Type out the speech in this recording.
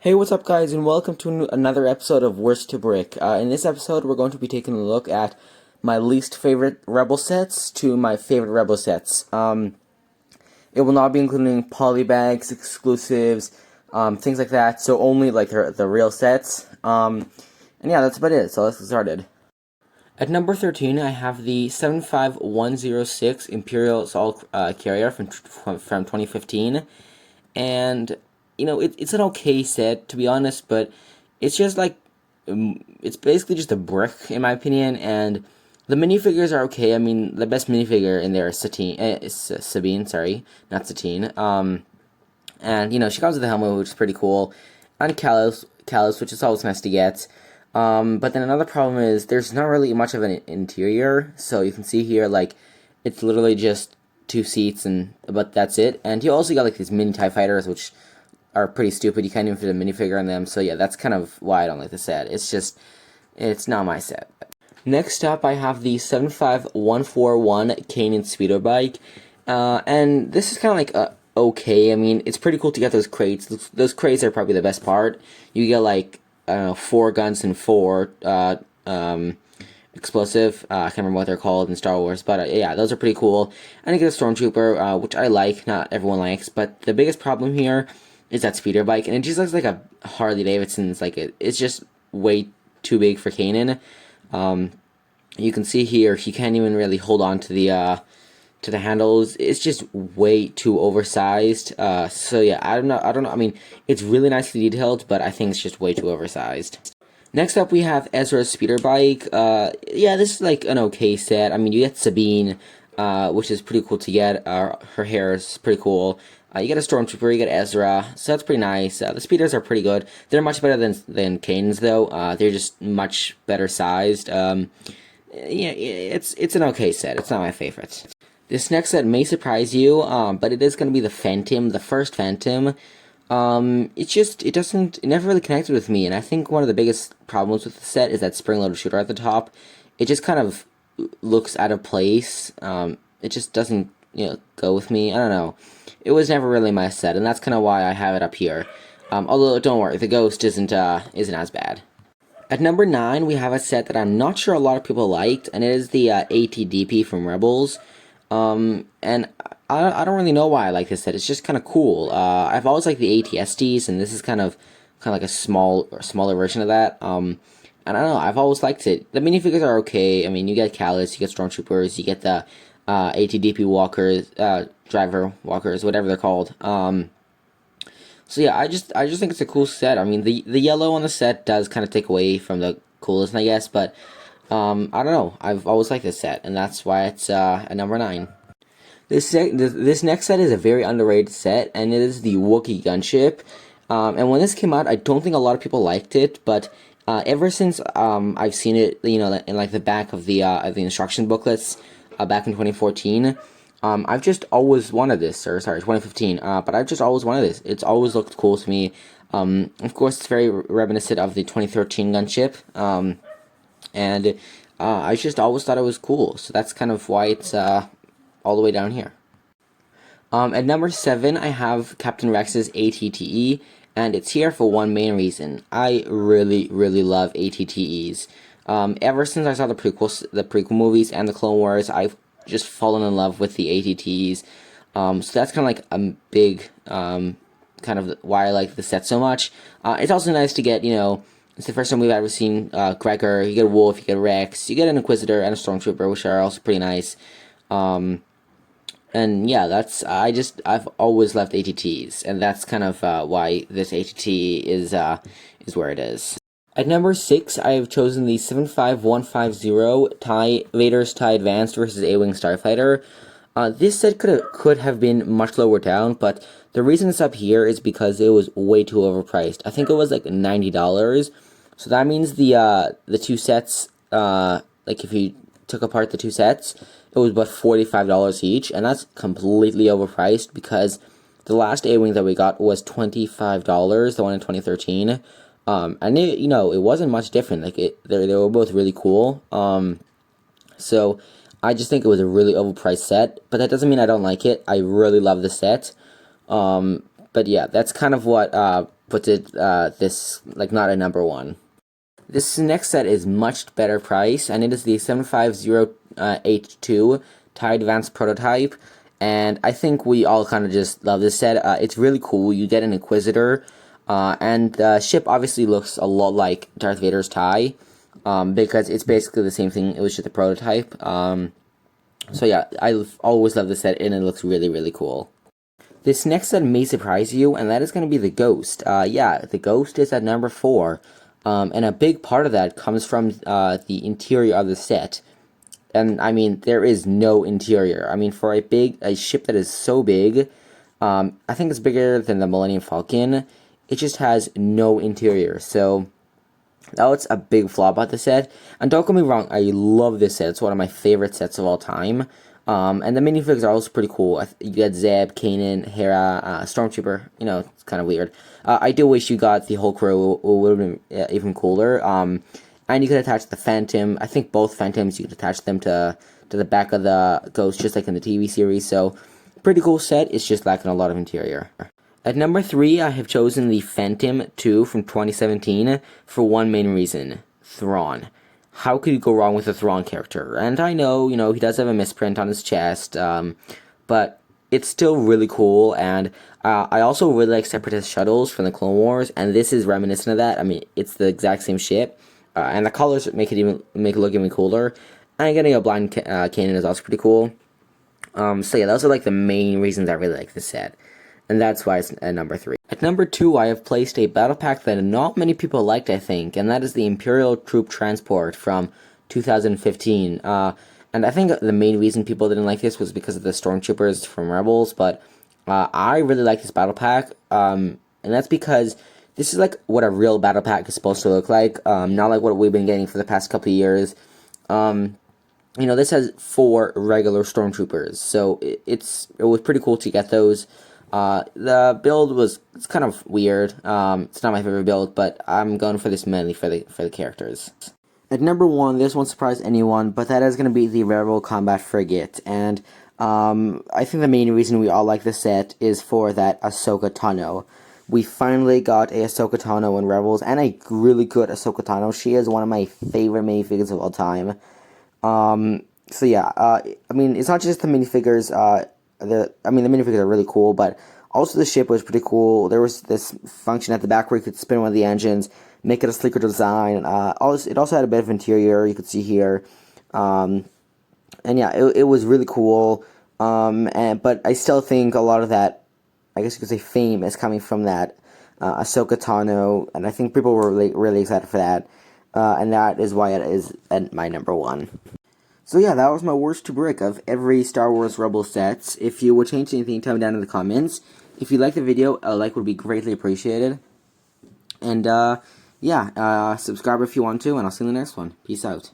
Hey, what's up, guys, and welcome to another episode of Worst to Brick. In this episode, we're going to be taking a look at my least favorite Rebel sets to my favorite Rebel sets. It will not be including polybags, exclusives, things like that, so only like the real sets. And yeah, that's about it, so let's get started. At number 13, I have the 75106 Imperial Carrier from 2015, and you know, it's an okay set, to be honest, but it's just like, it's basically just a brick, in my opinion, and the minifigures are okay. I mean, the best minifigure in there is Sabine, sorry, not Satine, and, you know, she comes with a helmet, which is pretty cool, and Callus, which is always nice to get, but then another problem is, there's not really much of an interior, so you can see here, like, it's literally just two seats, but that's it, and you also got, like, these mini TIE fighters, which are pretty stupid. You can't even fit a minifigure on them. So yeah, that's kind of why I don't like the set. It's not my set. Next up, I have the 75141 Kanan speeder bike. And this is kind of like okay. I mean, it's pretty cool to get those crates. Those crates are probably the best part. You get like, I don't know, 4 guns and 4 explosive. I can't remember what they're called in Star Wars, but yeah, those are pretty cool. And you get a Stormtrooper, which I like. Not everyone likes, but the biggest problem here is that speeder bike, and it just looks like a Harley Davidson's. Like it's just way too big for Kanan. You can see here he can't even really hold on to the handles. It's just way too oversized. So yeah, I don't know. I mean, it's really nicely detailed, but I think it's just way too oversized. Next up, we have Ezra's speeder bike. Yeah, this is like an okay set. I mean, you get Sabine, which is pretty cool to get. Her hair is pretty cool. You get a Stormtrooper, you get Ezra, so that's pretty nice. The speeders are pretty good. They're much better than Kanan's, though. They're just much better sized. Yeah, it's an okay set. It's not my favorite. This next set may surprise you, but it is going to be the Phantom, the first Phantom. It never really connected with me, and I think one of the biggest problems with the set is that spring-loaded shooter at the top. It just kind of looks out of place. It just doesn't, go with me. I don't know. It was never really my set, and that's kind of why I have it up here. Although, don't worry, the Ghost isn't as bad. At number 9, we have a set that I'm not sure a lot of people liked, and it is the ATDP from Rebels. And I don't really know why I like this set. It's just kind of cool. I've always liked the ATSDs, and this is kind of like a smaller version of that. And I don't know, I've always liked it. The minifigures are okay. I mean, you get Callus, you get Stormtroopers, you get the ATDP walkers, driver walkers, whatever they're called. So yeah, I just think it's a cool set. I mean, the yellow on the set does kind of take away from the coolness, I guess, but I don't know. I've always liked this set, and that's why it's at number 9. This next set is a very underrated set, and it is the Wookie Gunship. And when this came out, I don't think a lot of people liked it, but ever since I've seen it, in like the back of the instruction booklets back in 2014. I've just always wanted this, or sorry, 2015, but I've just always wanted this. It's always looked cool to me. Of course, it's very reminiscent of the 2013 gunship, and I just always thought it was cool, so that's kind of why it's all the way down here. At number 7, I have Captain Rex's ATTE, and it's here for one main reason. I really, really love ATTEs. Ever since I saw the prequel movies and the Clone Wars, I've just fallen in love with the ATTs. So that's kind of like a big kind of why I like the set so much. It's also nice to get, it's the first time we've ever seen Gregor. You get a Wolf, you get a Rex, you get an Inquisitor and a Stormtrooper, which are also pretty nice. And yeah, I've always loved ATTs, and that's kind of why this ATT is where it is. At number 6, I have chosen the 75150 Vader's TIE Advanced versus Awing Starfighter. This set could have been much lower down, but the reason it's up here is because it was way too overpriced. I think it was like $90, so that means the two sets, like if you took apart the two sets, it was about $45 each, and that's completely overpriced because the last A-Wing that we got was $25, the one in 2013. And it wasn't much different. Like they were both really cool. So I just think it was a really overpriced set, but that doesn't mean I don't like it. I really love the set. But yeah, that's kind of what puts it this like not a number one. This next set is much better price, and it is the 750H2 TIE Advanced Prototype, and I think we all kind of just love this set. It's really cool. You get an Inquisitor, and the ship obviously looks a lot like Darth Vader's TIE, because it's basically the same thing. It was just a prototype. So yeah, I've always loved this set, and it looks really, really cool. This next set may surprise you, and that is going to be the Ghost. Yeah, the Ghost is at number 4. And a big part of that comes from the interior of the set. And, I mean, there is no interior. I mean, for a ship that is so big, I think it's bigger than the Millennium Falcon, it just has no interior. So, that's a big flaw about the set. And don't get me wrong, I love this set. It's one of my favorite sets of all time. And the minifigs are also pretty cool. You got Zeb, Kanan, Hera, Stormtrooper. You know, it's kind of weird. I do wish you got the whole crew. It would have been even cooler. And you could attach the Phantom. I think both Phantoms, you could attach them to the back of the Ghost, just like in the TV series. So, pretty cool set. It's just lacking a lot of interior. At number 3, I have chosen the Phantom 2 from 2017 for one main reason. Thrawn. How could you go wrong with a Thrawn character? And I know, you know, he does have a misprint on his chest, but it's still really cool, and I also really like Separatist shuttles from the Clone Wars, and this is reminiscent of that. I mean, it's the exact same ship, and the colors make it look even cooler, and getting a blind Kanan is also pretty cool. So yeah, those are like the main reasons I really like this set, and that's why it's at number 3. At number 2, I have placed a battle pack that not many people liked, I think, and that is the Imperial Troop Transport from 2015. And I think the main reason people didn't like this was because of the Stormtroopers from Rebels, but I really like this battle pack, and that's because this is like what a real battle pack is supposed to look like, not like what we've been getting for the past couple of years. You know, this has 4 regular Stormtroopers, so it was pretty cool to get those. The build it's kind of weird. It's not my favorite build, but I'm going for this mainly for the characters. At number 1, this won't surprise anyone, but that is going to be the Rebel Combat Frigate, and I think the main reason we all like this set is for that Ahsoka Tano. We finally got a Ahsoka Tano in Rebels, and a really good Ahsoka Tano. She is one of my favorite minifigures of all time. So yeah, I mean, it's not just the minifigures. The minifigures are really cool, but also the ship was pretty cool. There was this function at the back where you could spin one of the engines, make it a sleeker design. It also had a bit of interior you could see here. And yeah, it was really cool. But I still think a lot of that, I guess you could say, fame is coming from that Ahsoka Tano, and I think people were really excited for that. And that is why it is at my number 1. So yeah, that was my worst to brick of every Star Wars Rebel sets. If you would change anything, tell me down in the comments. If you like the video, a like would be greatly appreciated. And yeah, subscribe if you want to, and I'll see you in the next one. Peace out.